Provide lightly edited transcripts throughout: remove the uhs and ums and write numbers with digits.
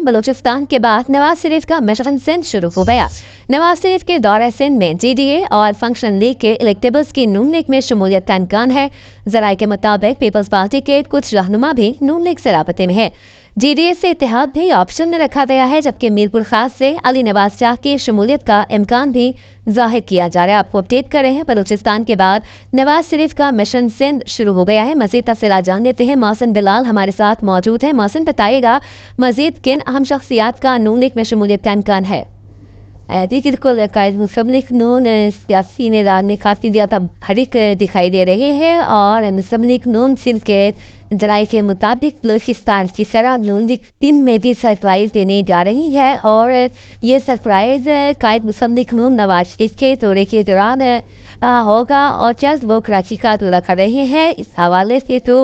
बलूचिस्तान के बाद नवाज शरीफ का मिशन सिंध शुरू हो गया। नवाज शरीफ के दौरे सिंध में जीडीए और फंक्शन लीग के इलेक्टेबल्स की नून लीग में शमूलियत का इम्कान है। जराये के मुताबिक पीपल्स पार्टी के कुछ रहनुमा भी नून लीग से राबते में है। जीडीए से इत्तेहाद भी ऑप्शन में रखा गया है, जबकि मीरपुर खास से अली नवाज शाह की शमूलियत का इम्कान भी जाहिर किया जा रहा है। आपको अपडेट कर रहे हैं, बलूचिस्तान के बाद नवाज शरीफ का मिशन सिंध शुरू हो गया है। मजीद तफसीलात जान लेते हैं। मोहसिन बिलाल हमारे साथ मौजूद है। मोहसिन, बताइएगा मजीद किन अहम शख्सियात का नून लीग में शमूलियत का इम्कान है? बिल्कुल कायद मुस्लिम लीग नून सियासी निज़ाम में काफ़ी ज़्यादा हरिक दिखाई दे रहे हैं और मुस्लिम लीग नून सिंध के जराये के मुताबिक बलूचिस्तान की सरह नून लीग सिंध में भी सरप्राइज देने जा रही है और ये सरप्राइज कायद मुस्लिम लीग नून नवाज शरीफ के दौरे के दौरान होगा और जल्द वो कराची का दौरा कर रहे हैं। इस हवाले से तो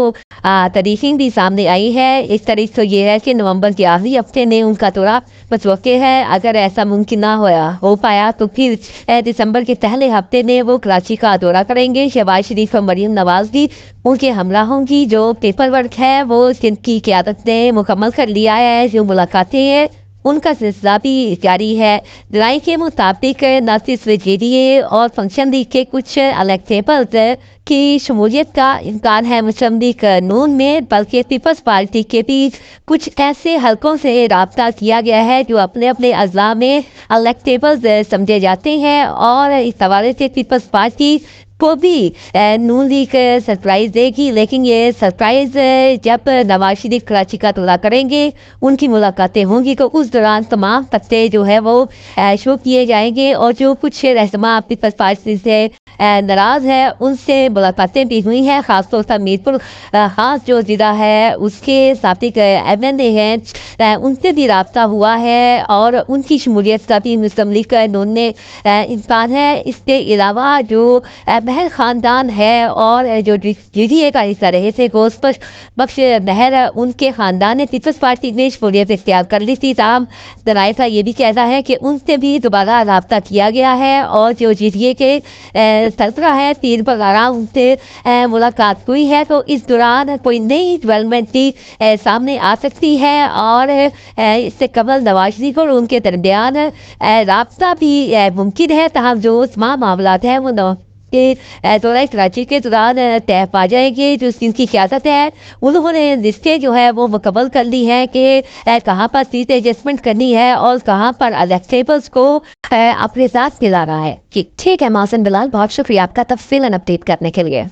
तारीखें भी सामने आई है। इस तारीख तो ये है कि नवंबर के आखिरी हफ्ते में उनका दौरा मुतवक्किल है। अगर ऐसा मुमकिन ना हो पाया तो फिर दिसंबर के पहले हफ्ते में वो कराची का दौरा करेंगे। शहबाज शरीफ और मरीम नवाज भी उनके हमला होंगी। जो पेपर वर्क है वो सिंध की क़यादत ने मुकम्मल कर लिया है। जो मुलाकातें हैं उनका सिलसिला भी जारी है। जराये के मुताबिक न सिर्फ जीडीए और फंक्शन लीग के कुछ इलेक्टेबल्स की शमूलियत का इम्कान है मुस्लिम लीग नून में, बल्कि पीपल्स पार्टी के भी कुछ ऐसे हलकों से रब्ता किया गया है जो अपने अपने अजला में इलेक्टेबल्स समझे जाते हैं और इस हवाले से पीपल्स पार्टी को भी नून लीग सरप्राइज देगी। लेकिन ये सरप्राइज जब नवाज शरीफ कराची का दौरा करेंगे, उनकी मुलाकातें होंगी, तो उस दौरान तमाम पत्ते जो है वो शो किए जाएंगे और जो कुछ रहनुमा पीपल्स पार्टी से नाराज है उनसे मुलाकातें भी हुई हैं। खासतौर पर मीरपुर खास जो ज़िला है उसके साबिक MLA हैं, उनसे भी रब्ता हुआ है और उनकी शमूलियत का भी मुस्लिम लीग नून ने इम्कान है। इसके अलावा जो महर ख़ानदान है और जो जीडीए का हिस्सा रहे थे गोश्त बख्श महर, उनके ख़ानदान ने पीपल्स पार्टी में शमूलियत इख्तियार कर ली थी। ताहम जराये का ये भी कहना है कि उनसे भी दोबारा रब्ता किया गया है और जो जीडीए के सरबराह है पीर बगारा, उनसे मुलाकात हुई है। तो इस दौरान कोई नई डेवलपमेंट भी सामने आ सकती है और इससे कबल नवाज शरीफ और उनके दरमियान रब्ता भी मुमकिन है। तमाम जो तमाम मामलात हैं वो के दौरा कराची के दौरान तय पा जाएंगे। जो जिनकी क़यादत है उन्होंने लिस्टें जो है वो मुकम्मल कर ली है कि कहाँ पर सीट एडजस्टमेंट करनी है और कहाँ पर इलेक्टेबल्स को अपने साथ मिलाना है। ठीक है मोहसिन बिलाल, बहुत शुक्रिया आपका तफसीलन अपडेट करने के लिए।